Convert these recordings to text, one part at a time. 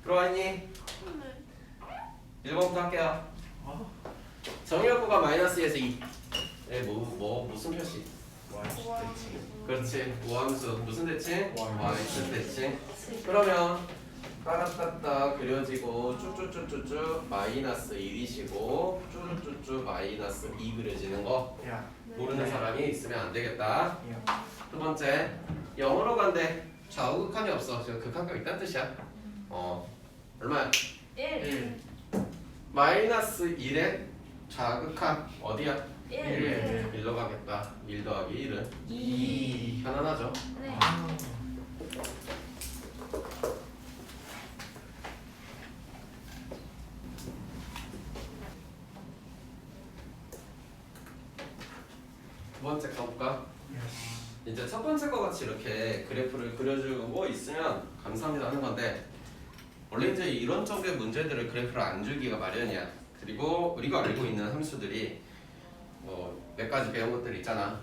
들어왔니? 1번부터 할게요. 정의역구가 마이너스 2에서 2. 무슨 표시? 그렇지. 우함수. 무슨 대칭? Yx 대칭. 그러면 따라따따 그려지고 쭉쭉쭉쭉쭉 마이너스 1이시고 쭉쭉쭉 마이너스 2 그려지는 거 모르는 사람이 있으면 안 되겠다. 두 번째, 0으로 간대. 좌우 극한이 없어. 저 극한값 있다는 뜻이야. 얼마야? 1. 마이너스 1의 좌극한 어디야? 1. 1로 가겠다. 1 더하기 1은 2. 편안하죠? 네. 두 번째 가볼까? 이제 첫 번째 거 같이 이렇게 그래프를 그려주고 있으면 감사합니다 하는 건데, 원래 이제 이런 쪽의 문제들을 그래프를 안 주기가 마련이야. 그리고 우리가 알고 있는 함수들이 몇 가지 배운 것들 있잖아.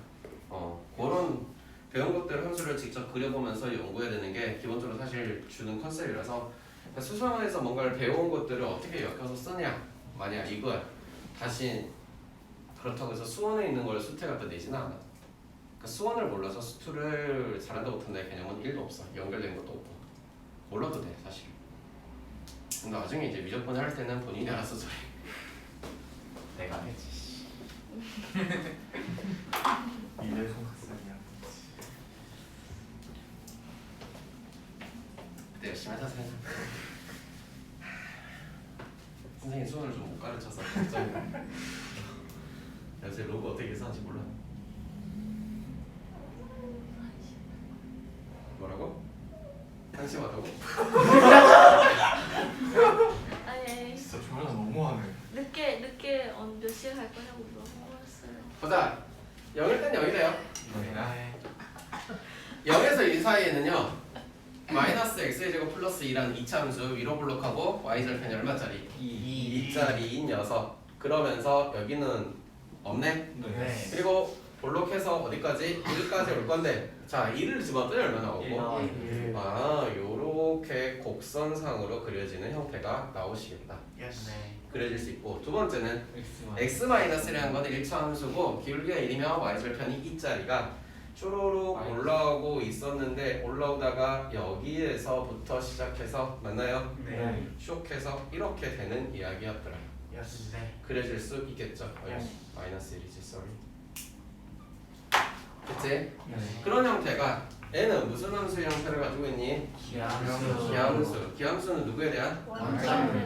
그런 배운 것들 함수를 직접 그려보면서 연구해야 되는 게 기본적으로 사실 주는 컨셉이라서, 수성에서 뭔가를 배운 것들을 어떻게 엮여서 쓰냐, 만약 이거야. 다시 그렇다고 해서 수원에 있는 걸 수태 갖다 내지는 않아. 그러니까 수원을 몰라서 수투를 잘한다 못한다의 개념은 1도 없어. 연결된 것도 없고. 몰라도 돼 사실. 근데 나중에 이제 미적분 할 때는 본인이 알아서 저래. 내가 하지. 미래 송학생이야. 그때 열심히 하자 생각. 선생님 수원을 좀 못 가르쳐서 걱정이야. 요새 로고 어떻게 계산하는지 몰라. 뭐라고? 한심하다고? 아니 진짜 조연아 너무하네. 늦게 몇 시에 갈 거냐고 물어봤어요. 보자. 0일 땐 0이래요. 네. 0에서 1 사이에는요, 마이너스 x의 제곱 플러스 2라는 2차 함수 위로 블록하고 y절편이 얼마짜리? 2짜리인 녀석. 그러면서 여기는 없네? 네. 그리고 볼록해서 어디까지? 1까지 올 건데, 자 1을 집어넣으면 얼마 나오고? 요렇게 곡선상으로 그려지는 형태가 나오시겠다. 그려질 수 있고, 두 번째는 x-1이라는 건 1차 함수고, 기울기가 1이면 y절편이 2짜리가 쪼로록 올라오고 있었는데, 올라오다가 여기에서부터 시작해서 맞나요? 네. 쇽해서 이렇게 되는 이야기였더라. 그려질 수 있겠죠. 마이너스 1이지, sorry. 그치? 그런 형태가, 얘는 무슨 함수 형태를 가지고 있니? 기함수. 기함수는 누구에 대한?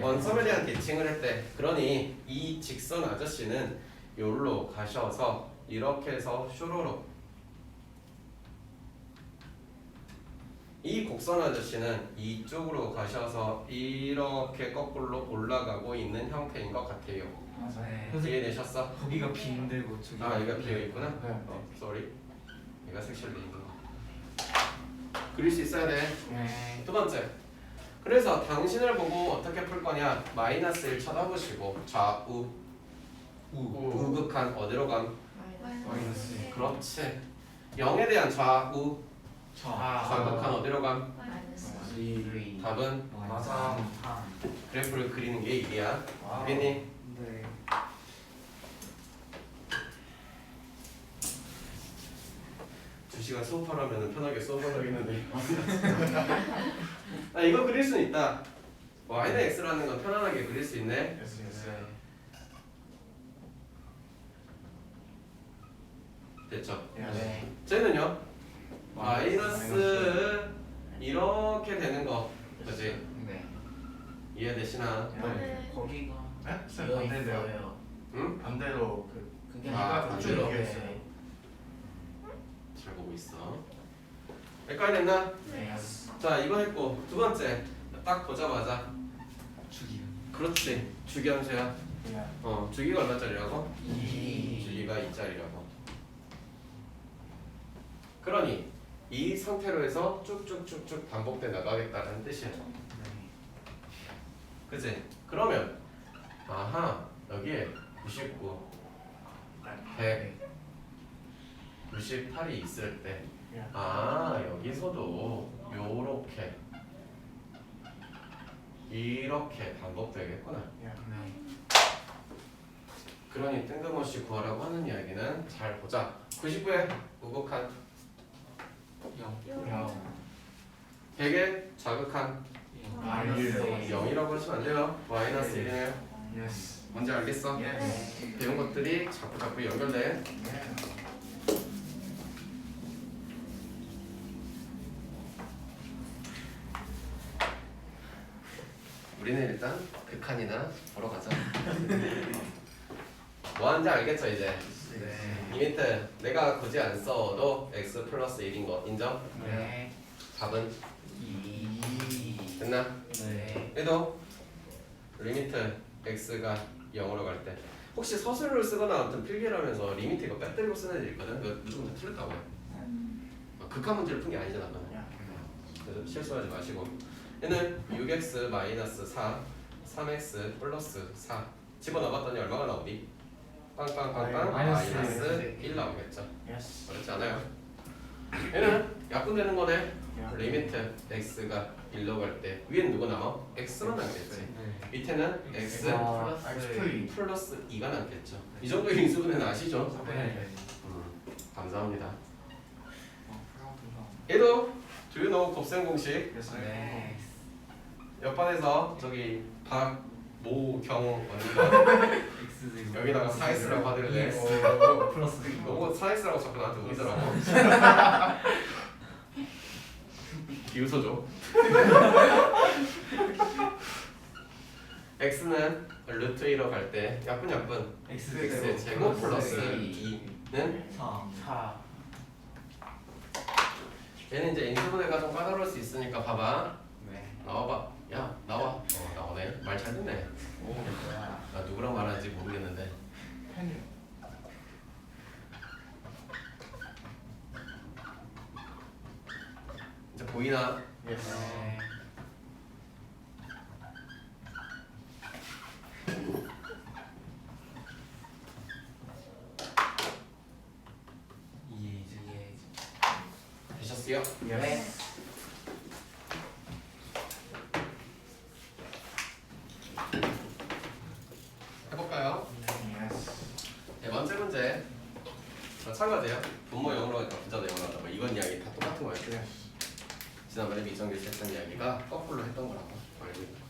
원점에 대한 대칭을 했대. 그러니 이 직선 아저씨는 요로 가셔서 이렇게 해서 쇼로로, 이 곡선 아저씨는 이쪽으로 가셔서 이렇게 거꾸로 올라가고 있는 형태인 것 같아요. 이해되셨어? 거기가 빈데 저기. 여기가 비어있구나? 네. sorry. 얘가 섹시얼리 있는 거. 그릴 수 있어야 돼. 두 번째. 그래서 당신을 보고 어떻게 풀 거냐? 마이너스 1 쳐다보시고 좌우 우극한 어디로 감? 마이너스. 그렇지. 0에 대한 좌우 좌극한 어디로 감? 답은 맞아. 그래프를 그리는 게 일이야. 알겠니? 네. 두 시간 수업하라면 편하게 수업을 하겠는데. 이거 그릴 수는 있다. y는 x라는 건 편안하게 그릴 수 있네. 됐죠? 쟤는요? 마이너스 이렇게 되는 거. 그치? 이해되시나? 네. 거기가. 쌤 반대인데요. 응? 반대로 그게 아, 반대로. 반대로? 잘 보고 있어. 헷갈렸나? 자, 이거 했고, 두 번째. 딱 보자마자 주기. 그렇지. 주기함수야. 주기가 얼마짜리라고? 2. 주기가 2짜리라고. 그러니 이 상태로 해서 쭉쭉쭉쭉 반복돼 나가겠다는 뜻이야. 그치? 그러면 여기에 99, 100, 98이 있을 때 여기서도 요렇게 이렇게 반복되겠구나. 네. 그러니 뜬금없이 구하라고 하는 이야기는 잘 보자. 99에 우극한 100에 자극한 마이너스 0이라고 하시면 안 돼요. 마이너스 1이네요. 예스. 뭔지 알겠어? 예스. 배운 것들이 자꾸 연결돼. 우리는 일단 극한이나 보러 가자. 뭐 하는지 알겠죠 이제? 네. 이 밑에 내가 굳이 안 써도 x 플러스 1인 거 인정? 네. 답은 2. 됐나? 네. 얘도 리미트 x가 0으로 갈 때 혹시 서술을 쓰거나 아무튼 필기를 하면서 리미트 이거 빼뜨리고 쓰는 애들 있거든? 그거 무조건 다 틀렸다고 해. 극한 문제를 푼 게 아니잖아 그건. 그래서 실수하지 마시고 얘는 6x 마이너스 4 3x 플러스 4 집어넣어봤더니 얼마가 나오니? 빵빵빵빵 마이너스 마이너스 1 나오겠죠. 예스. 그렇지 않아요? 얘는 약분되는 거네. 리미트 x가 1로 갈 때 위엔 누가 남아? x만 남겠지. 밑에는 x 플러스 2가 남겠죠. 이 정도의 인수분해는 아시죠? 네. 감사합니다. 얘도 Do you know 곱셈 공식? 네. 옆반에서 저기 박모경 언니가 X 여기다가 4x라고 하길래 플러스 너무 4x라고 자꾸 나한테 우기더라고. 비웃어줘. x는 루트 2로 갈 때 약분 x의 제곱 플러스 2는 4. 얘는 이제 인수분해가 좀 까다로울 수 있으니까 봐봐. 네. 나와봐. 야 나와. 나오네. 말 잘 듣네. 오, 뭐야. 나 누구랑 말하는지 모르겠는데. 펜이. 이제 보이나? 예스. 되셨어요? 예스. 해볼까요? 예스. 네 번째 문제. 마찬가지예요. 분모 0으로 하니까 부자 0으로 하다. 뭐 이건 이야기 다 똑같은 거예요. 지난번에 미정규씨 했던 이야기가 거꾸로 했던 거라고 알고 있는 거.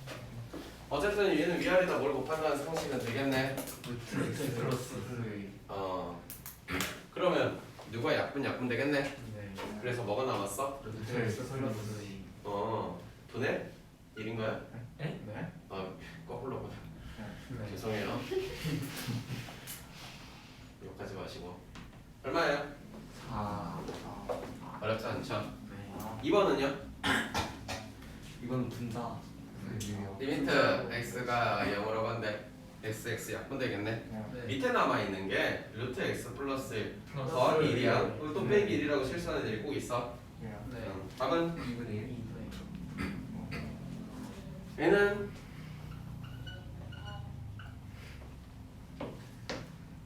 어쨌든 얘는 위아래다 뭘 곱한다는 상식은 되겠네. X 플러스 그러면 누가 약분 되겠네. 네. 그래서 뭐가 남았어? X 플러스 분의 1인가요? 네? 거꾸로 보자. 네. 죄송해요. 욕하지 마시고. 얼마예요? 4. 어렵지 않죠? 네. 2번은요? 이건 분다. 리미트 x가 0으로 간대. x 약분되겠네. 네. 밑에 남아있는 게 루트 x 플러스 1 플러스 더하기 1. 1이야. 또 빼기 1이라고 실수하는 애들이 꼭 있어. 네. 답은 2분의 1. 얘는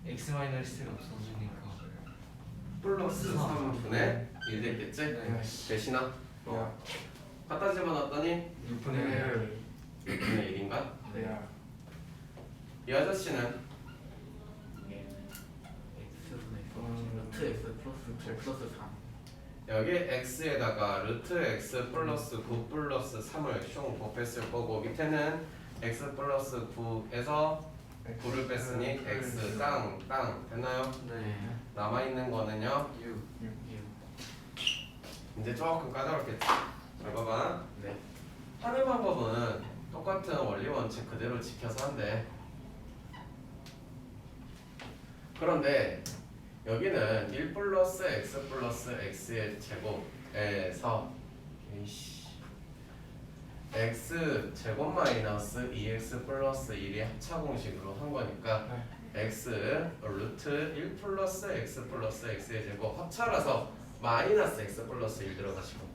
X 마이너스가 없어지니까. 플러스 3분의 1 되겠지? 네. 대신아 갖다 집어넣었더니 6분의 1. 6분의 1인가? 네. 이 아저씨는 루트 X 플러스 3. 여기 x에다가 루트 x 플러스 9 플러스 3을 숑 곱했을 거고 밑에는 x 플러스 9에서 9를 뺐으니 x 땅 됐나요? 네. 남아있는 거는요 6. 이제 조금 까다롭겠지. 잘 봐봐. 네. 하는 방법은 똑같은 원리 원칙 그대로 지켜서 한대. 그런데 여기는 1 플러스 x 플러스 x의 제곱에서 x 제곱 마이너스 2x 플러스 1이 합차 공식으로 한 거니까 x 루트 1 플러스 x 플러스 x의 제곱 합차라서 마이너스 x 플러스 1 들어가시고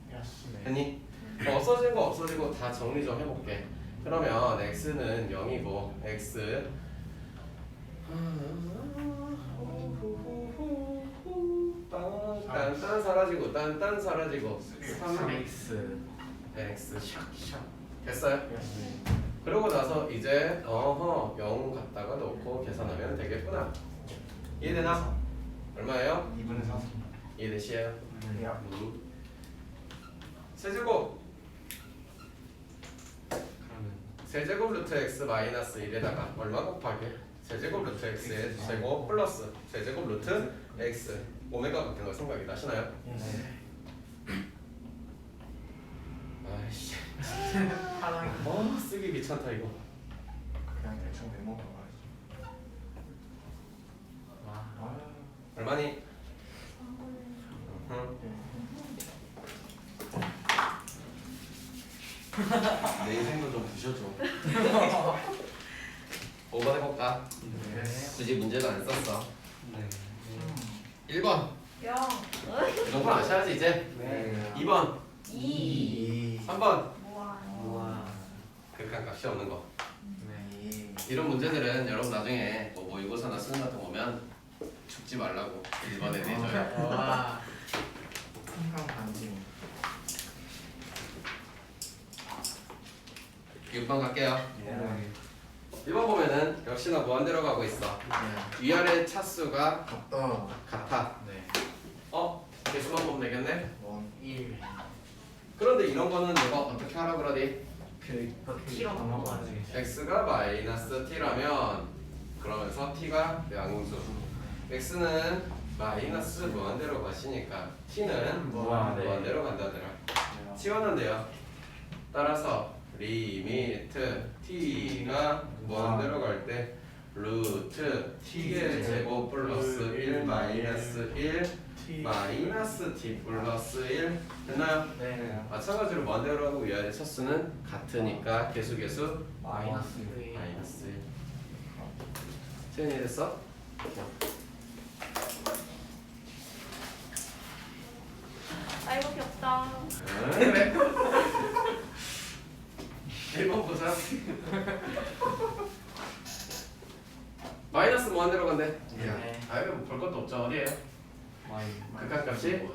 됐니? 없어진 거 없어지고 다 정리 좀 해볼게. 그러면 x는 0이고 x 딴 사라지고 딴 사라지고 3x X. x 됐어요? 그러고 나서 이제 0 갖다가 놓고 계산하면 되겠구나. 이해되나? 얼마예요? 2분의 4. 이해되시에요? 네. 세제곱 그러면 세제곱 루트 x 마이너스 1에다가 얼마 곱하기 세제곱 루트 x의 제곱 플러스 세제곱 루트 x 오메가 같은 거 생각이 나시나요? 네. 아이씨 하나가 쓰기 귀찮다 이거. 그냥 대충 메모 봐야지. 아. 얼마니? 응. 내 인생도 좀 부셔줘. 5번 해볼까? 네. 굳이 문제도 안 썼어. 네. 1번 0 이런 거 아셔야지 이제. 네. 2번 2 3번 우와. 극한값이 없는 거. 네. 이런 문제들은 여러분 나중에 뭐 모의고사나 수능 같은 거 보면 죽지 말라고 1번에 내줘요. 와. 풍강 반지. 6번 갈게요. 네. 1번 보면은 역시나 무한대로 가고 있어. 위아래 차수가 갔다. 같아. 네. 개수만 보면 되겠네. 1. 그런데 이런 거는 내가 어떻게 하라 그러니? T로 넘어가지. x가 마이너스 t라면 그러면서 t가 양수. x는 마이너스 무한대로 가시니까 t는 무한대. 무한대로 간다더라. 치웠는데요. 따라서 리미트 t가 무한대로 갈 때 루트 t의 제곱 플러스 1 마이너스 1 마이너스 t 플러스 1 됐나요? 네. 마찬가지로 무한대로 하고 위아래 차수는 같으니까 개수 마이너스. 마이너스 1. 채연이 됐어? 아이고 귀엽다. 그래. 1번 보자. 마이너스 무한대로 간대. 네. 아이고 볼 것도 없죠. 어디에요? 극한값이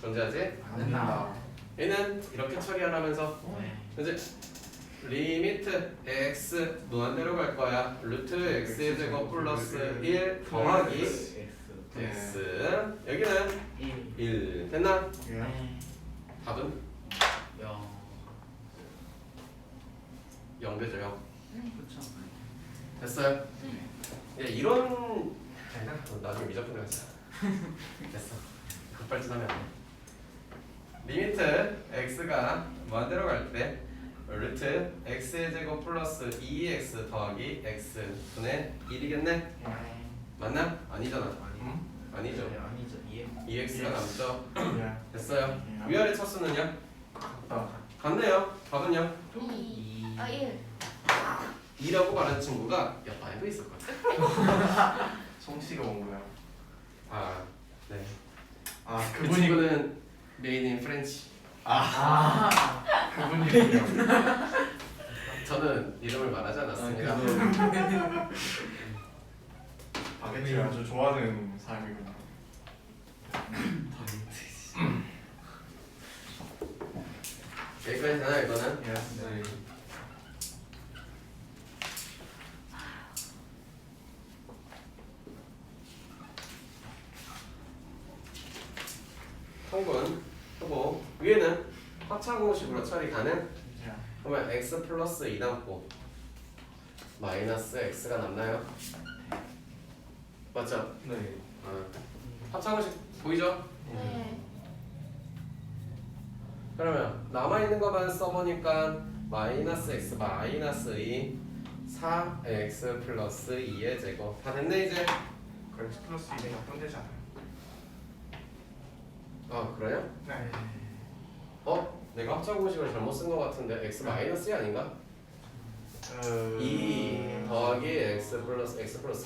존재하지? 안 된다. 얘는 이렇게 처리하라면서 이제 리미트 x 무한대로 갈 거야. 루트 x의 제곱 플러스 1 더하기 x 여기는 1 됐나? 네. 답은 0 되죠. 0 됐어요? 예, 이런 나중에 미적분 하자. 됐어. 급발진하면 안 돼. 리미트 x가 무한대로 갈 때 루트 x의 제곱 플러스 2x 더하기 x 분의 1이겠네? 맞나? 아니잖아. 아니죠. 아니죠. 2x가 남죠. 네. 됐어요. 위아래 차수는요? 갔다. 같네요. 답은요? 2 1 2라고 말하는 친구가 옆반에도 있을 것 같아. 송씨가 온 거야. 아, 네. 아, 그 친구는 메인 인 프렌치. 그분이군요. 저는 이름을 말하지 않았습니다. 바게트를 아주 좋아하는 사람이구나. 여기까지 되나요 이거는? 네. 통분 하고 위에는 합차공식으로 처리 가능? 그러면 x 플러스 2 남고 마이너스 x가 남나요? 맞죠? 네. 합차공식 보이죠? 네. 그러면 남아있는 것만 써보니까 마이너스 x 마이너스 2 4x 플러스 2의 제곱 다 됐네 이제? 그럼 X 플러스 2는 약분되잖아요. 아 그래요? 네. 내가 합차공식을 잘못 쓴 것 같은데 x 마이너스 2 아닌가? 2 더하기 x 플러스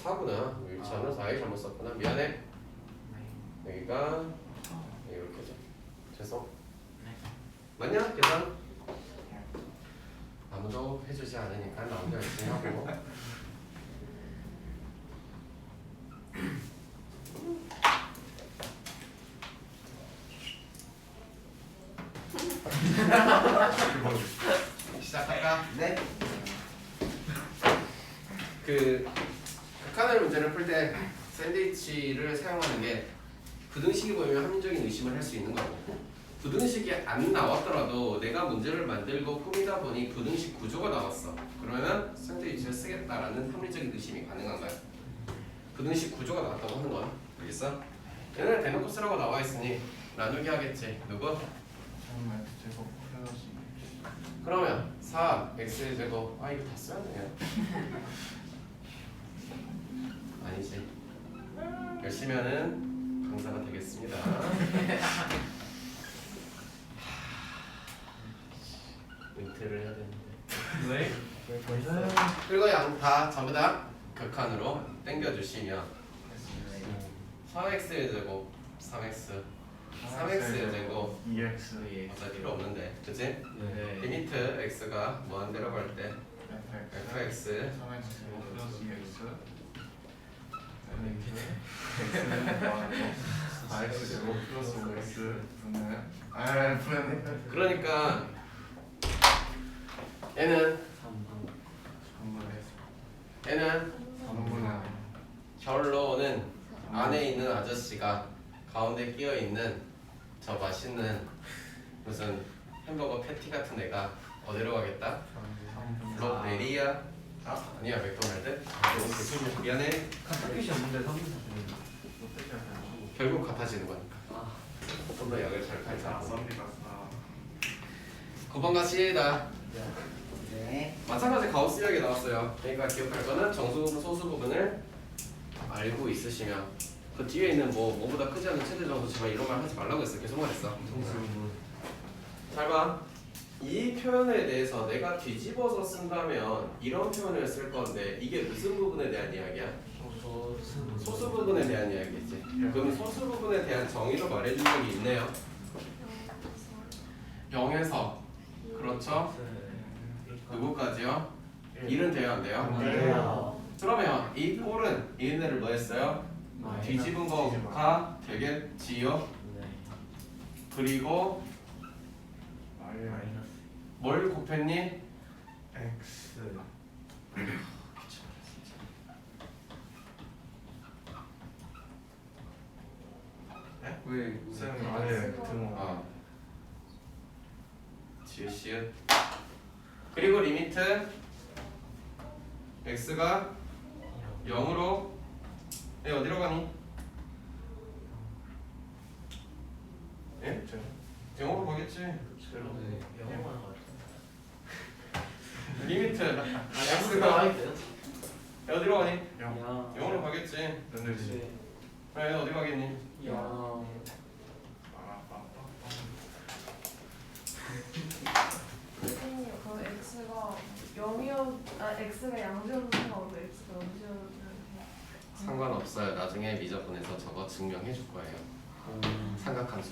4구나 일차는 4이 잘못 썼구나 미안해 여기가 이렇게죠 죄송 맞냐? 계산? 아무도 해주지 않으니까 나 혼자 열심히 하고 자, 네. 그 극한을 문제를 풀 때 샌드위치를 사용하는 게 부등식이 보이면 합리적인 의심을 할 수 있는 거고 부등식이 안 나왔더라도 내가 문제를 만들고 꾸미다 보니 부등식 구조가 나왔어. 그러면 샌드위치를 쓰겠다라는 합리적인 의심이 가능한 거야. 부등식 구조가 나왔다고 하는 거야. 알겠어? 얘는 대놓고 쓰라고 나와 있으니 나누기 하겠지. 누구? 3x제곱 플러스 2x. 그러면 4x의 제곱 이거 다 써야 돼요. 아니지. 열심히 하는 강사가 되겠습니다. 은퇴를 해야 되는데. 왜? 왜 벌써? 그리고 양 다 전부 다 극한으로 당겨주시면 4x의 제곱 3x 3x의 제곱 2x. 어차피 필요 없는데 그치? 네. 리미트 x가 무한대로 갈 때 fx 3x 플러스 2x. x는 더하고 4x 제곱 플러스 5x 분은 분은 그러니까 얘는 3분의 결론은 안에 있는 아저씨가 가운데 끼어 있는 저 맛있는 무슨 햄버거 패티 같은 애가 어디로 가겠다? 로베리아? 아니야 맥도날드? 미안해. 뜻이 없는데 3분 결국 같아지는 거니까. 좀 더 약을 잘 팔자. 9번 가시다. 네. 마찬가지 가우스 이야기 나왔어요. 그러니까 기억할 거는 정수 부분, 소수 부분을 알고 있으시면 그 뒤에 있는 뭐보다 크지 않은 최대 정수 제발 이런 말 하지 말라고 했어. 계속 말했어. 잘 봐. 이 표현에 대해서 내가 뒤집어서 쓴다면 이런 표현을 쓸 건데 이게 무슨 부분에 대한 이야기야? 소수 부분에 대한 이야기지. 그럼 소수 부분에 대한 정의로 말해준 적이 있네요. 0에서 그렇죠? 누구까지요? 1은 돼요 안 돼요? 네. 그러면 이 꼴은 얘네를 뭐 했어요? 뒤집은 거가 되겠지요? 그리고 뭘 곱했니? x. 왜? 쌤 아래 등호. 어. 지읒 그리고 리미트 x가 0으로 얘 어디로 가니? 예? 0으로 가겠지. 리미트 x가 얘 어디로 가니? 0으로 가겠지. 연결지. 그래 얘 어디 가겠니? 선생님 그럼 x가 0이었 x가 양수여도 상관없고 x가 음수여도 상관없어요. 나중에 미적분에서 저거 증명해 줄 거예요. 삼각함수.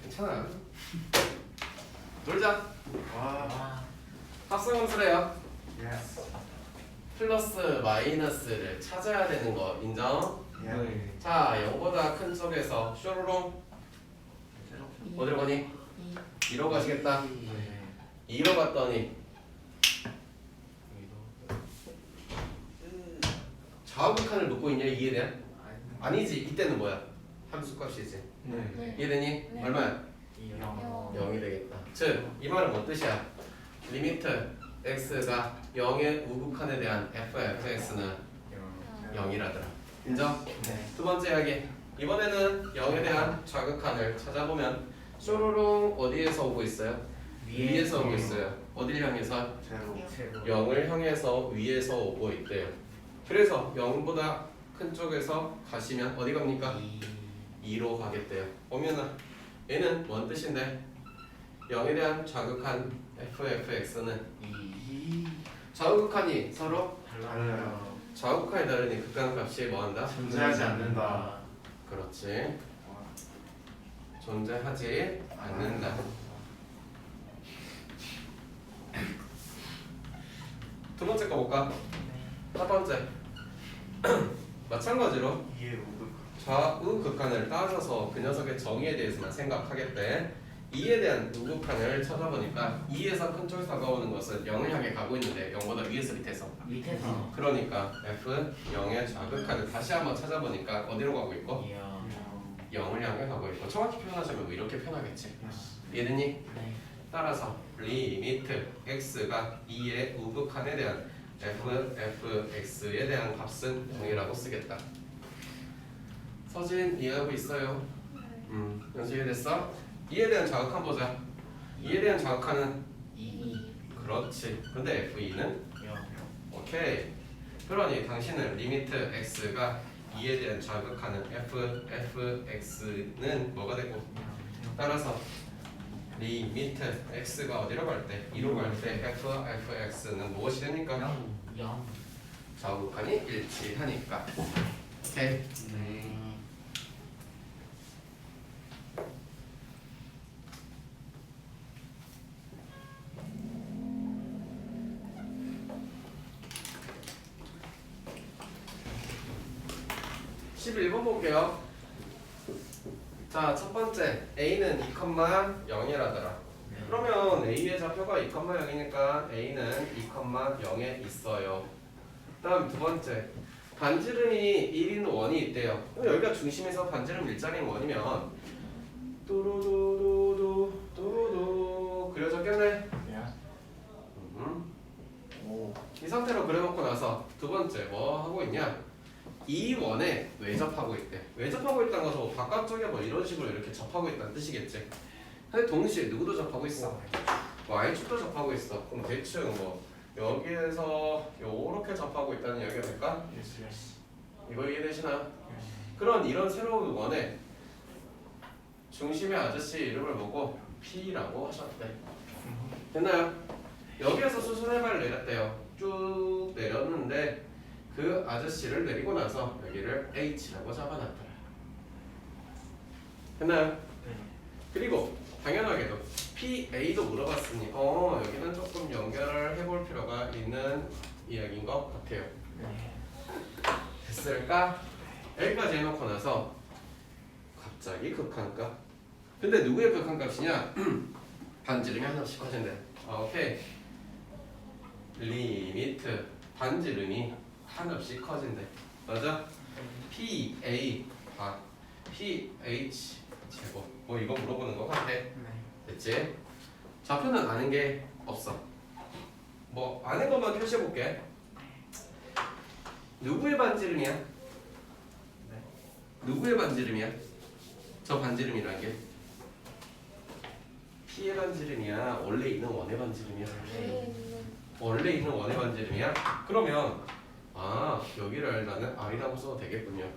괜찮아. 놀자. 와. 합성함수래요. 예스. 플러스 마이너스를 찾아야 되는 거 인정? 예. 자, 0보다 큰 쪽에서 쇼로롱 어디로 가니? 2로 가시겠다. 2로 갔더니 좌우극한을 놓고 있냐 이에 대한? 아니지. 이때는 뭐야? 함수값이지. 네. 이해되니? 네. 얼마야? 0. 0이 되겠다. 즉, 이 말은 뭔 뜻이야? 리미트 x가 0의 우극한에 대한 fx는 0이라더라. 인정? 네. 두 번째 이야기. 이번에는 0에 대한 좌극한을 찾아보면 쇼로롱 어디에서 오고 있어요? 위에서 오고 있어요. 어딜 향해서? 제로. 0을 향해서 위에서 오고 있대요. 그래서 0보다 큰 쪽에서 가시면 어디 갑니까? 2로 가겠대요. 보면은 얘는 뭔 뜻인데? 0에 대한 좌극한 fx는 2. 좌우극한이 서로 달라요. 좌우극한이 다르니 극한값이 뭐한다? 존재하지 않는다. 그렇지. 존재하지 않는다. 두 번째 거 볼까? 첫 번째. 마찬가지로 2의 우극. 좌우 극한을 따져서 그 녀석의 정의에 대해서만 생각하겠대. 2에 대한 우극한을 찾아보니까 2에서 큰 쪽에서 다가오는 것은 0을 향해 가고 있는데 0보다 위에서 밑에서 밑에서. 그러니까 F 0의 좌극한을 다시 한번 찾아보니까 어디로 가고 있고 이야. 0을 향해 가고 있고 정확히 표현하자면 뭐 이렇게 표현하겠지. 이해됐니? 네. 따라서 리미트 x가 2의 우극한에 대한 fx에 대한 값은 0이라고 쓰겠다. 서진 이해하고 있어요? 연습 이해됐어? 2에 대한 자극한 보자. 2에 대한 자극한은 2. 그렇지. 근데 f2는 0. 오케이. 그러니 당신은 리미트 x가 2에 대한 자극하는 fx는 뭐가 되고 따라서 리미트 x가 어디로 갈 때? 2로 갈 때 fx는 무엇이 되니까? 0. 자극한이 일치하니까. 오케이. 네. 11번 볼게요. 자, 첫 번째 a는 2,0이라더라. 그러면 a의 좌표가 2,0이니까 a는 2,0에 있어요. 다음 두 번째 반지름이 1인 원이 있대요. 그럼 여기가 중심에서 반지름 일자리인 원이면 뚜루두두두 뚜루두 그려졌겠네. 이 상태로 그려놓고 나서 두 번째 뭐 하고 있냐? 이 원에 외접하고 있대. 외접하고 있다는 것은 뭐 바깥쪽에 뭐 이런 식으로 이렇게 접하고 있다는 뜻이겠지. 근데 동시에 누구도 접하고 있어? Y축도 접하고 있어. 그럼 대충 뭐 여기에서 요렇게 접하고 있다는 이야기가 될까? 이거 이해되시나요? 그런 이런 새로운 원에 중심의 아저씨 이름을 보고 P라고 하셨대. 됐나요? 여기에서 수순해발 내렸대요. 쭉 내렸는데 그 아저씨를 내리고 나서 여기를 H라고 잡아놨더라. 됐나요? 그리고 당연하게도 PA도 물어봤으니 여기는 조금 연결을 해볼 필요가 있는 이야기인 것 같아요. 됐을까? 여기까지 해놓고 나서 갑자기 극한값. 근데 누구의 극한값이냐? 반지름이 하나씩 커진대. 오케이. 리미트 반지름이 한없씩 커진대. 맞아? PA PH 제곱 뭐 이거 물어보는 거 같아. 됐지? 좌표는 아는 게 없어. 뭐 아는 것만 표시해 볼게. 누구의 반지름이야? 누구의 반지름이야? 저 반지름이란 게 P의 반지름이야? 원래 있는 원의 반지름이야? 원래 있는 원의 반지름이야? 그러면 여기를 나는 R이라고 써도 되겠군요.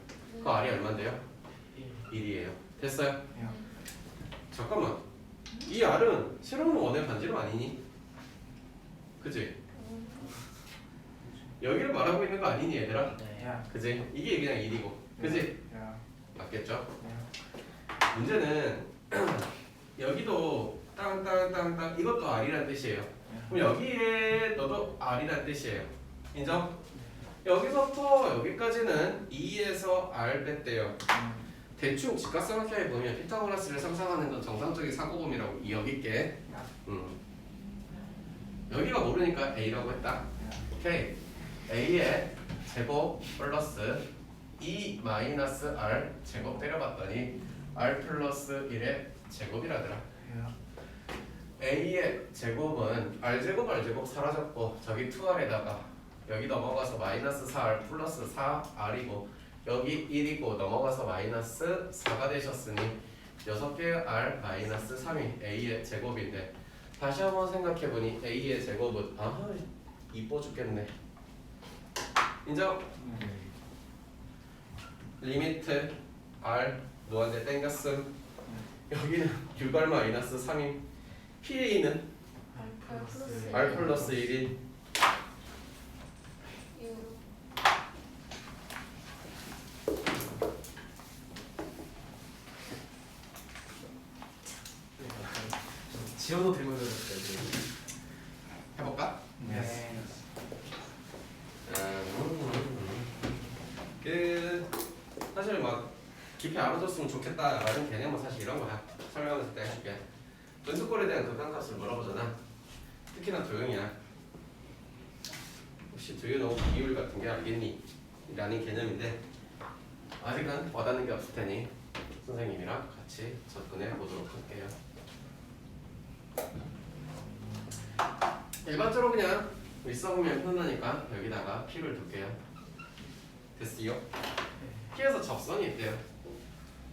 그 R이 얼마인데요? 1이에요. 됐어요? 잠깐만. 이 R은 새로운 원의 반지름 아니니? 그치? 여기를 말하고 있는 거 아니니 얘들아? 그치? 이게 그냥 1이고 그치? 맞겠죠? 문제는 여기도 땅땅땅땅 이것도 R이란 뜻이에요. 그럼 여기에 너도 R이란 뜻이에요. 인정? 여기서부터 여기까지는 2에서 R 뺐대요. 대충 직각삼각형에 보면 피타고라스를 상상하는 건 정상적인 사고범위라고 여기께 여기가 모르니까 A라고 했다. 오케이. A의 제곱 플러스 2 마이너스 R 제곱 때려봤더니 R 플러스 1의 제곱이라더라. A의 제곱은 R제곱 사라졌고 저기 2R에다가 여기 넘어가서 마이너스 4R 플러스 4R이고 여기 1이고 넘어가서 마이너스 4가 되셨으니 6개의 R 마이너스 3이 A의 제곱인데 다시 한번 생각해보니 A의 제곱은 이뻐 죽겠네. 인정? 리미트 R 노안대 땡겼음. 여기는 6R 마이너스 3인 PA는 R 플러스 1인 지호도 들고 있었어요. 해볼까? 네. 사실 막 깊이 알아줬으면 좋겠다라는 개념은 사실 이런 거야. 설명을 때 해줄게. 분수꼴에 대한 극한값을 물어보잖아. 특히나 도형이야. 혹시 do you know 비율 같은 게 알겠니? 라는 개념인데 아직은 와닿는 게 없을 테니 선생님이랑 같이 접근해 보도록 할게요. 일반적으로 그냥 일사분면 흔하니까 여기다가 P를 둘게요. 됐어요? P에서 접선이 있대요.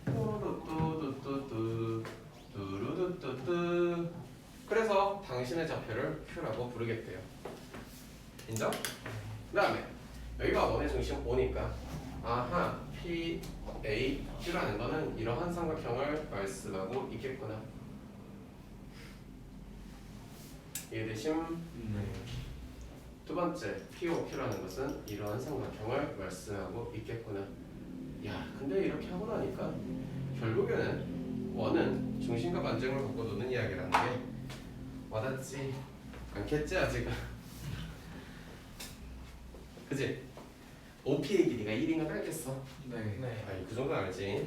뚜뚜뚜뚜뚜 뚜루뚜뚜뚜. 그래서 당신의 좌표를 Q라고 부르겠대요. 인정? 그 다음에 여기가 원의 중심 O니까 아하 P, A, Q라는 거는 이러한 삼각형을 말씀하고 있겠구나. 이해되심? 네. 두 번째 P, O, Q라는 것은 이러한 삼각형을 말씀하고 있겠구나. 야 근데 이렇게 하고 나니까 결국에는 원은 중심과 반증을 갖고 노는 이야기라는 게 와닿지 않겠지 아직은. 그치? OP의 길이가 1인 건 알겠어. 네. 네. 아니 그 정도는 알지.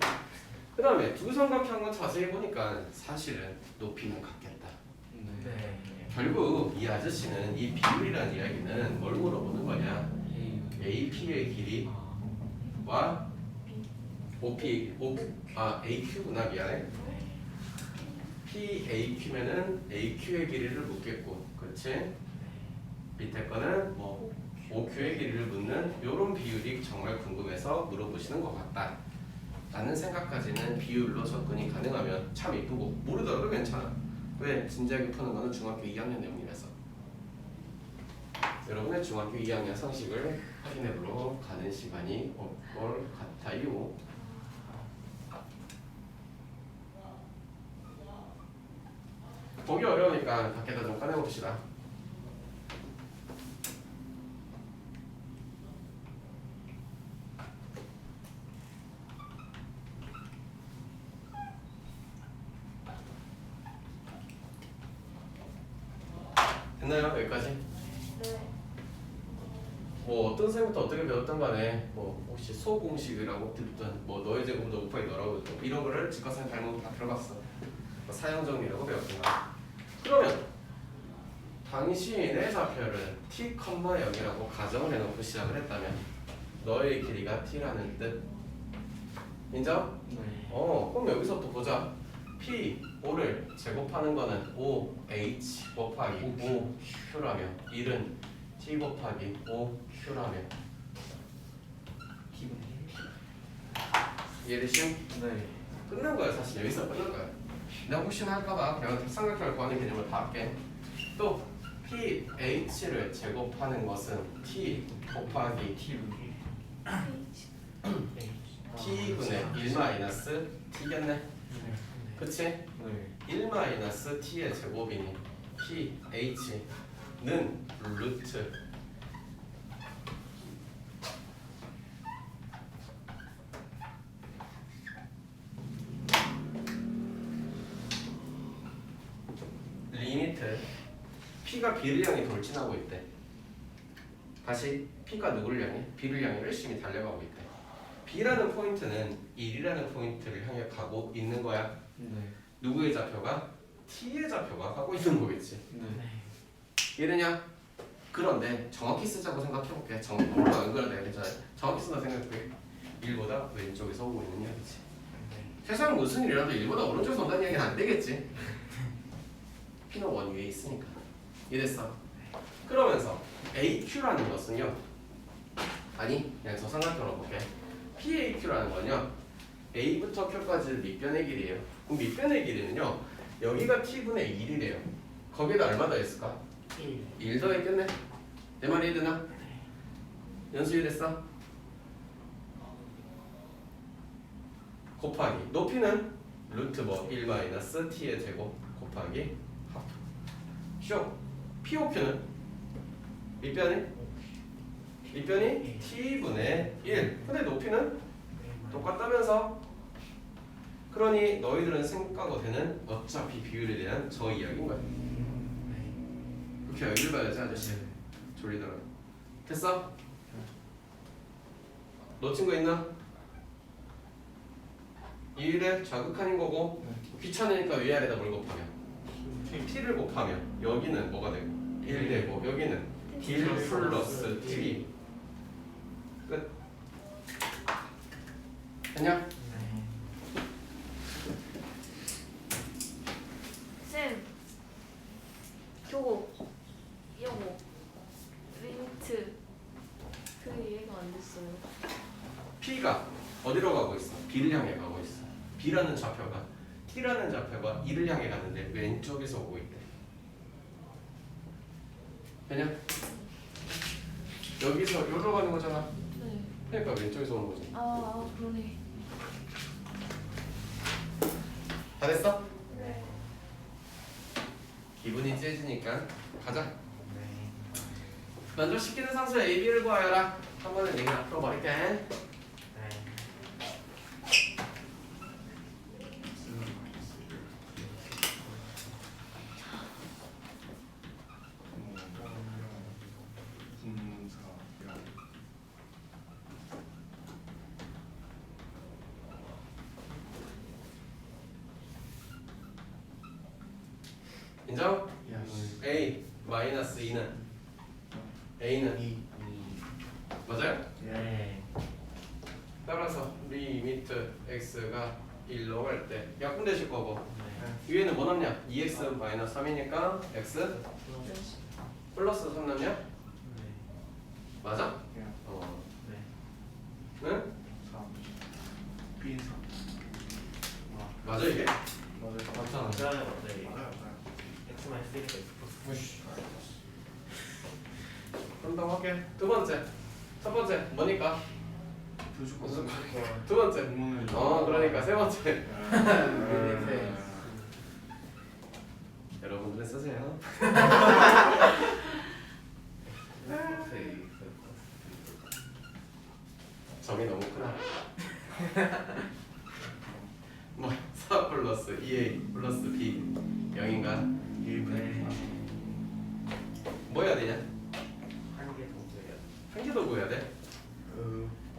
그 다음에 두 삼각형은 자세히 보니까 사실은 높이는 같겠다. 네. 네. 결국 이 아저씨는 이 비율이라는 이야기는 뭘 물어보는 거냐. AP의 길이와 AQ구나 미안해. PAQ면은 AQ의 길이를 묻겠고 그렇지? 밑에 거는 뭐 OQ의 길이를 묻는 이런 비율이 정말 궁금해서 물어보시는 것 같다 라는 생각까지는 비율로 접근이 가능하면 참 이쁘고 모르더라도 괜찮아. 왜? 진지하게 푸는 거는 중학교 2학년 내용이라서. 여러분의 중학교 2학년 상식을 확인해보러 가는 시간이 올 것 같아요. 보기 어려우니까 밖에다 좀 꺼내봅시다. 됐나요? 여기까지? 네. 뭐 어떤 쌤부터 어떻게 배웠던 간에 뭐 혹시 소공식이라고 듣던 뭐 너의 제곱보다 5파이 너라고 듣던 이런 거를 직관상 잘못 다 들어갔어. 뭐 사형 정리라고 배웠던가. 그러면 당신의 좌표를 t, 0이라고 가정을 해놓고 시작을 했다면 너의 길이가 t라는 뜻. 인정? 네. 그럼 여기서부터 보자. P, O를 제곱하는 거는 O, H 곱하기 O, Q라며 1은 T 곱하기 O, Q라며. 기분. 이해되심? 네. 끝난 거야. 사실 여기서 끝난 거야. 내가 혹시나 할까봐 그냥 삼각형을 구하는 개념을 다 할게. 또 P, H를 제곱하는 것은 T 곱하기 T분의 1 마이너스 T겠네. 그치? 네. 1 마이너스 T의 제곱이니 P, H는 루트 리미트 P가 B를 향해 돌진하고 있대. 다시 P가 누구를 향해? B를 향해 열심히 달려가고 있대. B라는 포인트는 1이라는 포인트를 향해 가고 있는 거야. 네. 누구의 좌표가? T의 좌표가 가고 있는 거겠지. 네. 이해되냐? 그런데 정확히 쓰자고 생각해볼게. 물론 안 그래도 괜찮아. 정확히 쓴다 생각해. 1보다 왼쪽에서 오고 있는 이야기지. 세상 무슨 일이라도 1보다 오른쪽에서 온다는 이야기는 안 되겠지. P는 원 위에 있으니까. 이해됐어? 그러면서 AQ라는 것은요. 아니 그냥 저 삼각형으로 볼게. PAQ라는 건요. A부터 Q까지 밑변의 길이에요. 그럼 밑변의 길이는요. 여기가 T분의 1이래요. 거기다 얼마 더 있을까? 1 더했겠네. 내 말이 이해되나? 연수 이해됐어? 곱하기 높이는 루트 뭐 1 마이너스 T의 제곱 곱하기 하프. 쇼. POQ는 밑변이 T분의 1. 근데 높이는 똑같다면서? 그러니 너희들은 생각하고 되는 어차피 비율에 대한 저 이야기인 거야. 그렇게 여기를 봐야지 아저씨. 졸리더라. 됐어? 놓친 거 있나? 이 일에 자극하는 거고 귀찮으니까 위아래다 뭘 곱하면 t를 곱하면 여기는 뭐가 되고 1 되고 여기는 1 플러스 t 끝. 됐냐? 네. 쌤 교고 여고 리미트 그게 이해가 안 됐어요. p가 어디로 가고 있어? b를 향해 가고 있어. b라는 좌표가 t라는 좌표가 2를 향해 가는데 왼쪽에서 오고 있대. 됐냐? 여기서 여기로 가는 거잖아. 네. 그러니까 왼쪽에서 오는 거지. 아 그러네. 다 됐어? 네. 기분이 째지니까 가자. 네. 만족시키는 상수 A, B를 구하여라. 한 번에 내가 앞으로 버릴게. 네. 인정? A 마이너스 2는 A는 맞아요? 네. 따라서 리미트 x가 1로 갈 때 약분되실 거고 네. 위에는 뭐 남냐? 2x 마이너스 3이니까 x 플러스 3 남냐? 네. 맞아? 어. 네. 응? 와. 맞아 이게? 맞잖아. 맞아요. 네. X만 X니까 X 플러스. 그런다고 할게. 두 번째. 첫 번째 뭐니까? 무슨 두 번째. 그러니까 세 번째. 여러분들은 쓰세요. 점이 너무 크다. 뭐 4 플러스 2a 플러스 b 0인가? 네. 뭐 해야 되냐? 한개 정도예요. 한 개 더 구해야 돼?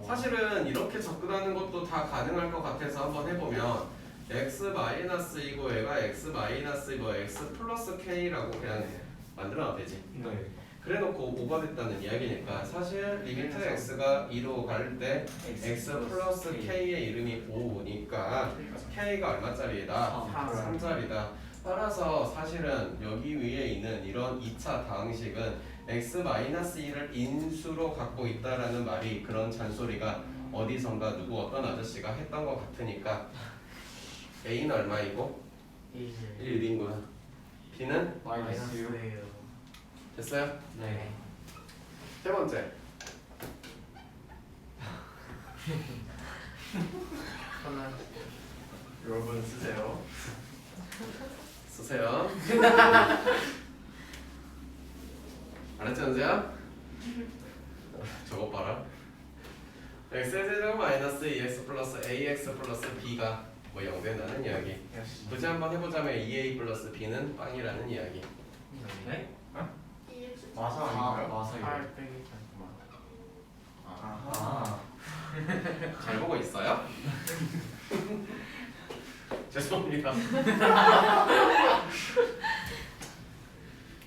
사실은 이렇게 접근하는 것도 다 가능할 것 같아서 한번 해보면 x 마이너스 이고 얘가 x 마이너스 이거 x 플러스 k라고 그냥 만들어놔도 되지. 네. 그래놓고 오버됐다는 이야기니까 사실 리미트 x가 2로 갈 때 x 플러스 k의 이름이 5니까 k가 얼마짜리다? 3짜리다. 따라서 사실은 여기 위에 있는 이런 2차 다항식은 x-2를 인수로 갖고 있다라는 말이 그런 잔소리가 어디선가 누구 어떤 아저씨가 했던 것 같으니까 a는 얼마이고? 1인 거야. b는? 마이너스예요. 됐어요? 네. 세 번째. 하나. 여러분 쓰세요. 쓰세요. 알았지 언제야? 저거 봐라. x의 세제곱 마이너스 2x 플러스 ax 플러스 b가 뭐 0 된다는 이야기. 굳이 한번 해보자면 2a 플러스 b는 빵이라는 이야기. 네? 마사 아닌가요? 마사요. 8 빼기 8. 아하. 잘 보고 있어요? 죄송합니다.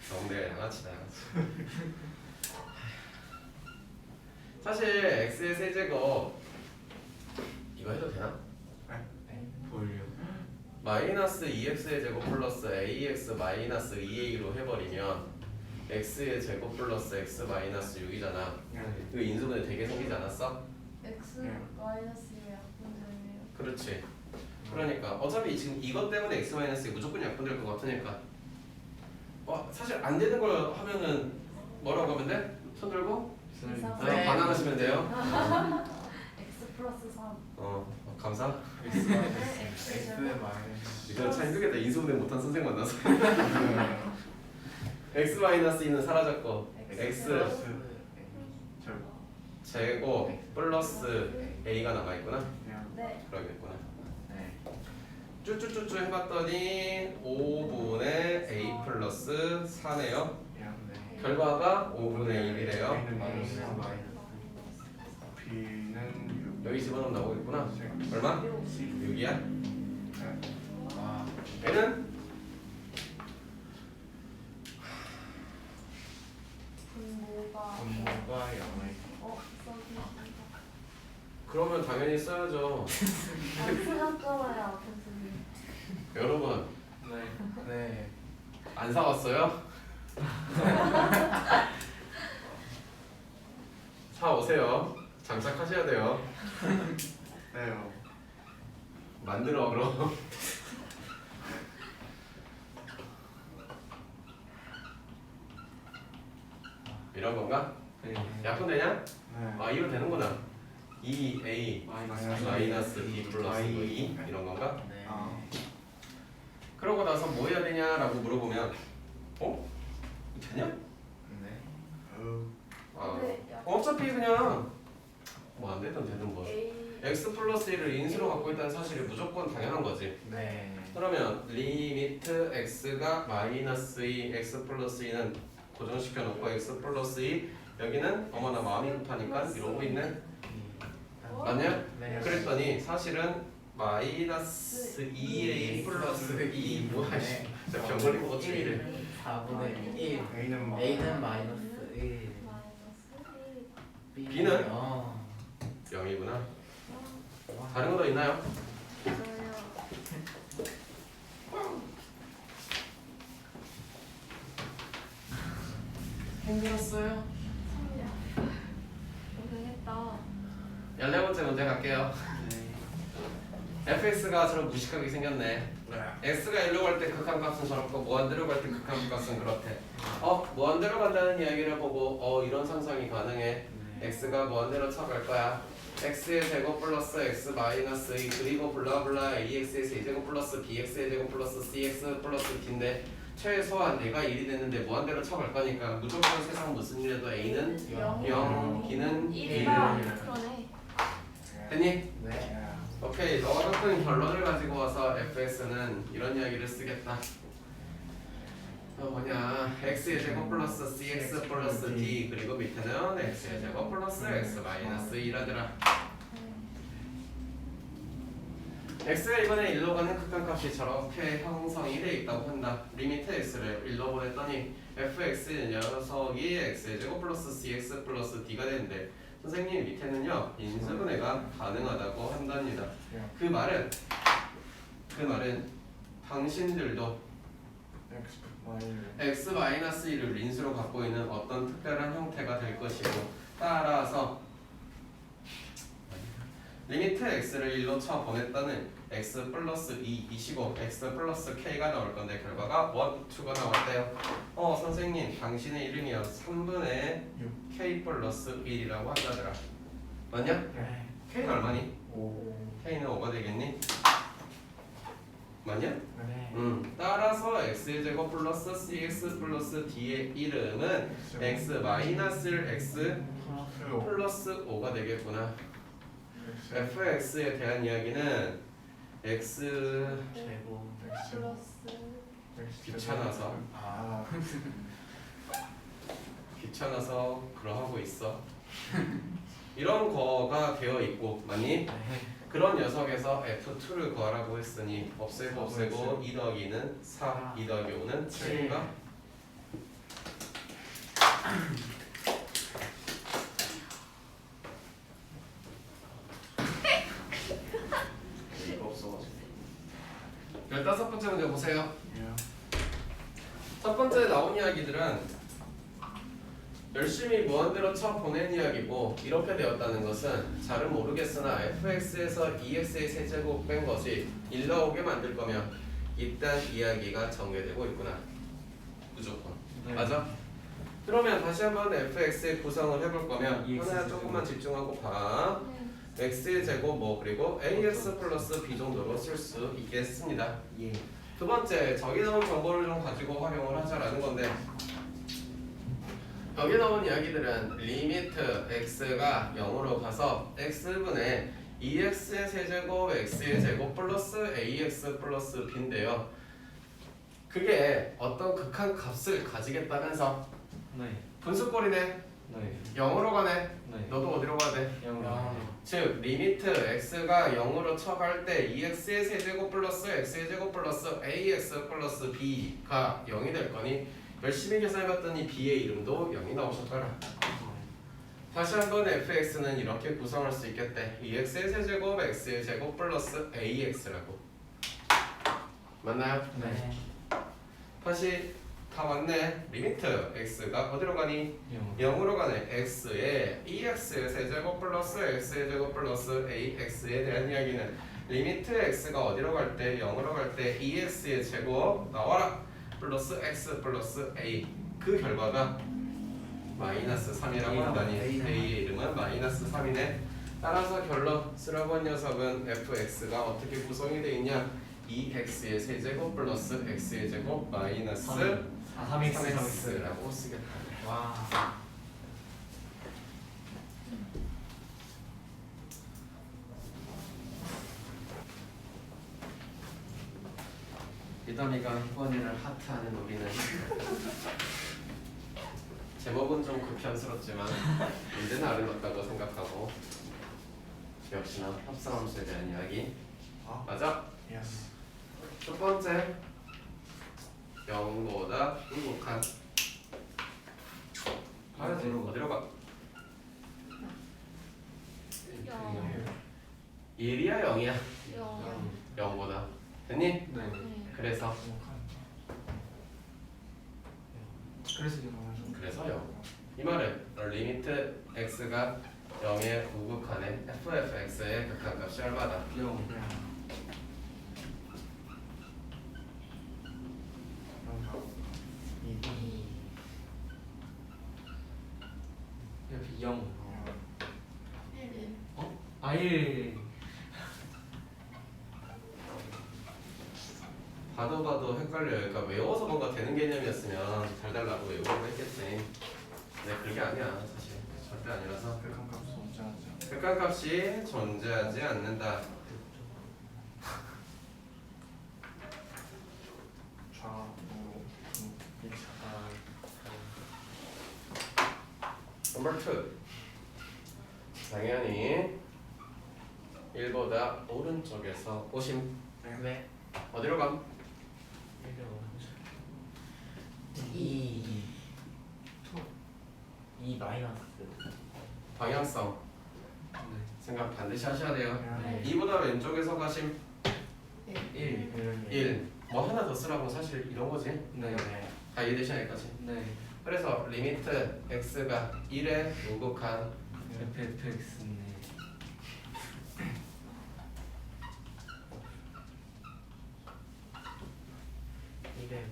너무 양아치다 양아치. 사실 x의 세제곱 이거 해도 되나? 돌려. 마이너스 2x의 제곱 플러스 ax 마이너스 2a로 해버리면 x의 제곱 플러스 x 마이너스 6이잖아. 이거 인수분해 되게 생기지 않았어? x 네. 마이너스가 약분되네요. 그렇지. 그러니까 어차피 지금 이것 때문에 x 마이너스 무조건 약분될 것 같으니까 사실 안 되는 걸 하면은 뭐라고 하면 돼? 손 들고 이상. 네. 반항하시면 돼요. x 플러스 3. 감사. X x 마이너스. 이거 참 힘들겠다. 인수분해 못한 선생 만나서. x 마이너스 2는 사라졌고 x 제곱 플러스 a가 남아있구나. 네. 그러겠구나. 네. 쭈쭈쭈쭈 해봤더니 5분의 a 플러스 4네요. 결과가 5분의 1이래요. B는 6. 여기 집어넣으면 나오겠구나. 얼마? 6이야? 아. 얘는 분모가 0을 써주시죠. 그러면 당연히 써야죠. 쓰셨잖아요 앞에서. 여러분 네. 안 사왔어요? 사 오세요. 장착하셔야 돼요. 네요. 만들어 그럼. 이런 건가? 약분되냐? 네. 아 이로 되는구나. 2a 마이너스 b 플러스 v 이런 건가? 네. 아. 그러고 나서 뭐 해야 되냐라고 물어보면 어? 되냐? 네. 아, 근데 약간 어차피 그냥 뭐 안 되든 되든 뭐 A x 플러스 1을 인수로 갖고 있다는 사실이 무조건 당연한 거지. 네. 그러면 리미트 x가 마이너스 2 x 플러스 2는 고정시켜 놓고 x 플러스 2 여기는 어머나 마음이 급하니까 이러고 있네. 맞냐? 네. 그랬더니 사실은 마이너스 2a 플러스 2 뭐야 씨. 진짜 병 걸린 거 같지. 4분의 1 A는 뭐? A는 마이너스 1 마이너스 B는? 0 0이구나. 다른 거 더 있나요? 1. 저요. 힘들었어요? 3이야. 고생했다. 14번째 문제 갈게요. fx가 저런 무식하게 생겼네. x가 1로 갈 때 극한값은 저렇고 무한대로 갈 때 극한값은 그렇대. 무한대로 간다는 이야기를 보고 이런 상상이 가능해. x가 무한대로 쳐갈 거야. x의 제곱 플러스 x 마이너스 2 그리고 블라블라 ax의 세제곱 플러스 bx의 제곱 플러스 cx 플러스 d인데 최소한 얘가 1이 됐는데 무한대로 쳐갈 거니까 무조건 세상 무슨 일에도 a는 0, b는 1. 1이다. 그러네. 됐니? 네. 오케이, 너와 같은 결론을 가지고 와서 fx는 이런 이야기를 쓰겠다. 뭐냐, x의 제곱 플러스 cx 플러스 d 그리고 밑에는 x의 제곱 플러스 x 마이너스 2라더라. x가 이번에 1로 가는 극한값이 저렇게 형성이 돼 있다고 한다. 리미트 x를 1로 보냈더니 fx 녀석이 x의 제곱 플러스 cx 플러스 d가 되는데 선생님 밑에는요 인수분해가 가능하다고 한답니다. 그 말은 당신들도 x-1을 인수로 갖고 있는 어떤 특별한 형태가 될 것이고 따라서 리미트 x를 1로 쳐 보냈다는 x 플러스 2이시고 x 플러스 k가 나올 건데 결과가 1, 2가 나왔대요. 선생님 당신의 이름이요 3분의 k 플러스 1이라고 한다더라. 맞냐? 네. k는 얼마니? 5. k는 5가 되겠니? 맞냐? 네. 따라서 x의 제곱 플러스 cx 플러스 d의 이름은 x 마이너스 x 플러스 5가 되겠구나. fx에 대한 이야기는 x 제곱 플러스 귀찮아서. 귀찮아서 그러하고 있어. 이런 거가 되어 있고 맞니? 그런 녀석에서 f2를 구하라고 했으니 없애고 2 더하기는 4, 2 더하기 5는 7인가? 이거 없어가지고. 15번째 문제 보세요. 첫 번째 나온 이야기들은 열심히 무한대로 쳐 보낸 이야기고 이렇게 되었다는 것은 잘은 모르겠으나 fx에서 2x의 세제곱 뺀 것이 1 나오게 만들 거면 일단 이야기가 전개되고 있구나. 무조건. 네. 맞아? 그러면 다시 한번 fx의 구성을 해볼 거면 EX 하나 세제곱. 조금만 집중하고 봐. x의 제곱 그리고 ax 플러스 b 정도로 쓸 수 있겠습니다. 예. 두 번째, 저기 나온 정보를 좀 가지고 활용을 하자라는 건데 여기 나온 이야기들은 리미트 x가 0으로 가서 x분의 2x의 세제곱 x의 제곱 플러스 ax 플러스 b인데요. 그게 어떤 극한 값을 가지겠다면서 네. 분수꼴이네. 네. 0으로 가네. 네. 너도 어디로 가야 돼? 0으로. 즉 리미트 x가 0으로 쳐갈 때 2x의 세제곱 플러스 x의 제곱 플러스 ax 플러스 b가 0이 될 거니 열심히 계산해봤더니 b의 이름도 0이 나오셨더라. 다시 한번 fx는 이렇게 구성할 수 있겠대. 2x의 세제곱 x의 제곱 플러스 ax라고. 맞나요? 네. 다시 다 맞네. 리미트 x가 어디로 가니? 0. 0으로 가네. x의 2x의 세제곱 플러스 x의 제곱 플러스 ax에 대한 이야기는 리미트 x가 어디로 갈 때? 0으로 갈 때 2x의 제곱 나와라 플러스 x 플러스 a. 그 결과가 마이너스 3이라고 한다니 a의 이름은 마이너스 3이네. 따라서 결론 쓰라고 한 녀석은 fx가 어떻게 구성이 되어 있냐? 2x의 세제곱 플러스 x의 제곱 마이너스 3x라고 쓰겠다. 와. 이담이가 희권이를 하트하는 우리는 제목은 좀 극현스럽지만 문제는 아름답다고 생각하고 역시나 합성함수에 대한 이야기. 맞아. 예스. 첫 번째 0보다 우극한 가야지. 어디로 가? 1이야 0이야? 0보다 됐니? 네. 그래서 그래서 0. 이 말은 리미트 x가 0의 우극한에 fx의 극한값이 얼마다? 0. 여기 0. 아 1. 봐도 헷갈려요. 그러니까 외워서 뭔가 되는 개념이었으면 잘 달라고 외우라고 했겠지. 근데 그게 아니야 사실. 절대 아니라서 극한값 존재하지. 극한값이 존재하지 않는다. 좌우 Number 2. 당연히 1보다 오른쪽에서 오심. 왜? 어디로 감? 2 마이너스. 방향성 네. 생각 반드시 하셔야 돼요. 네. 2보다 왼쪽에서 가심 1. 1. 뭐 하나 더 쓰라고 사실 이런 거지. 네. 다 이해되시나요 여기까지? 네. 그래서 리미트 x가 1에 우극한 fx네.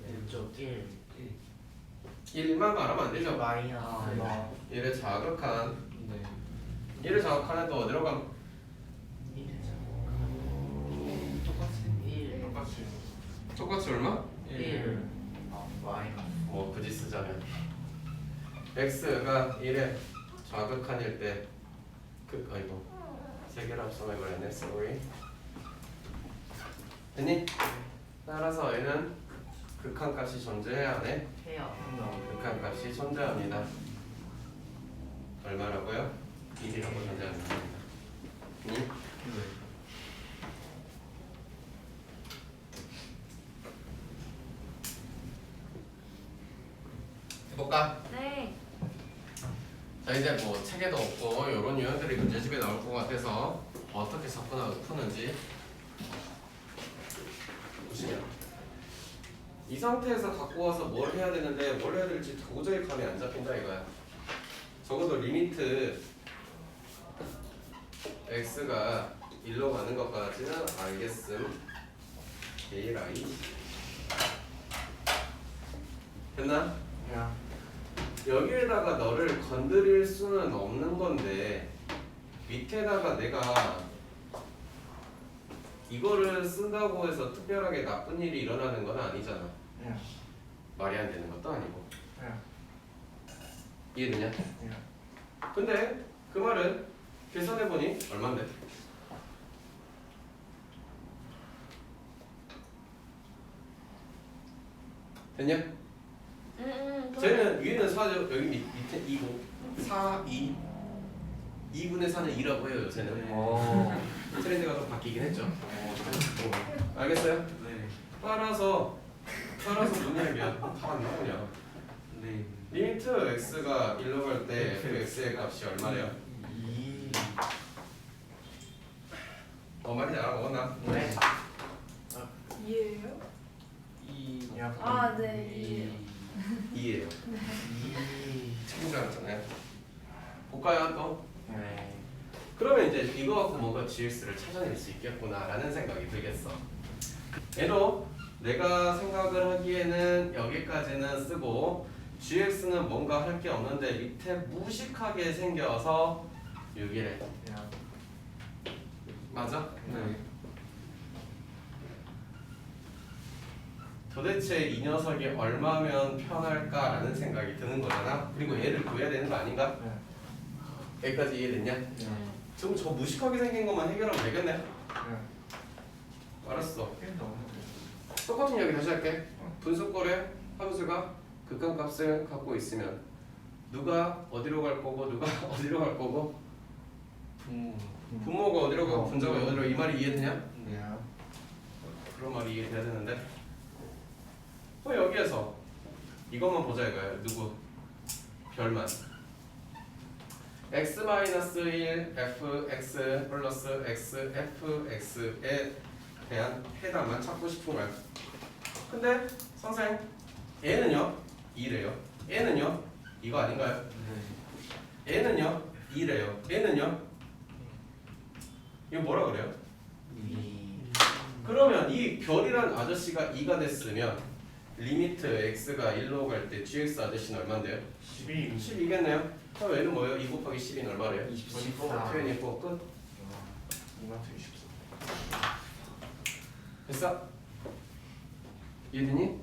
왼쪽 1. 1만 말하면 안 되죠. 마이너스. 1의 자극한 네. 1의 자극한은 또 어디로 감? 1의 자극한. 똑같이. 1. 똑같이. 똑같이 얼마? 1. 마이너스. 뭐 굳이 쓰자면 x가 1에 자극한일 때 아이고 세 개를 합성해버렸네. sorry. 됐니? 따라서 얘는 극한값이 존재해야 안 해? 해요. 극한값이 존재합니다. 얼마라고요? 1이라고 존재합니다. 됐니? 해볼까? 네. 자 이제 뭐 책에도 없고 이런 유형들이 문제집에 나올 것 같아서 어떻게 접근하고 푸는지 보시면 이 상태에서 갖고 와서 뭘 해야 되는데 뭘 해야 될지 도저히 감이 안 잡힌다 이거야. 적어도 리미트 x가 1로 가는 것까지는 알겠음. A라이 됐나? 여기에다가 너를 건드릴 수는 없는 건데 밑에다가 내가 이거를 쓴다고 해서 특별하게 나쁜 일이 일어나는 건 아니잖아. 말이 안 되는 것도 아니고. 이해되냐? 근데 그 말은 계산해보니 얼만데? 됐냐? 쟤는 위에는 4죠. 여기 밑에 2고 4, 2 2분의 4는 2라고 해요 요새는. 트렌드가 좀 바뀌긴 했죠. 알겠어요? 네. 따라서 뭔 얘기야? 다 안 나오냐? 네. 리미트 리미트 x가 1로 갈 때 fx의 값이 얼마래요? 2. 뭔 말인지 알아먹었나? 네. 2예요? 2. 아, 네, 2예요. 2. 책임 줄 알았잖아요. 볼까요 또? 네. 그러면 이제 이거 갖고 뭔가 gx를 찾아낼 수 있겠구나라는 생각이 들겠어. 얘도 내가 생각을 하기에는 여기까지는 쓰고 gx는 뭔가 할 게 없는데 밑에 무식하게 생겨서 6이래. 맞아? 네. 도대체 이 녀석이 얼마면 편할까라는 생각이 드는 거잖아. 그리고 얘를 구해야 되는 거 아닌가? 네. 여기까지 이해됐냐? 네. 지금 저 무식하게 생긴 것만 해결하면 되겠네. 네. 알았어. 꽤 너무 똑같은 이야기 다시 할게. 분수꼴에 함수가 극한값을 갖고 있으면 누가 어디로 갈 거고 누가 어디로 갈 거고 부모가 어디로 가고 분자가 어디로, 이 말이 이해되냐? 네. 그런 말이 이해돼야 되는데 여기에서 이것만 보자 이거야. 누구? 별만 x-1 fx 플러스 x fx에 대한 해당만 찾고 싶은 거야. 근데 선생 얘는요 2래요. 얘는요 이거 아닌가요? 얘는요 2래요. 얘는요 이거 뭐라 그래요? 2. 그러면 이 별이란 아저씨가 2가 됐으면 리미트 x가 1로 갈 때 gx 아저씨는 얼마인데요? 12. 12겠네요. 그럼 얘는 뭐예요? 2 곱하기 12는 얼마래요? 24. 표현 있고 끝. 2마트 24. 됐어? 이해되니?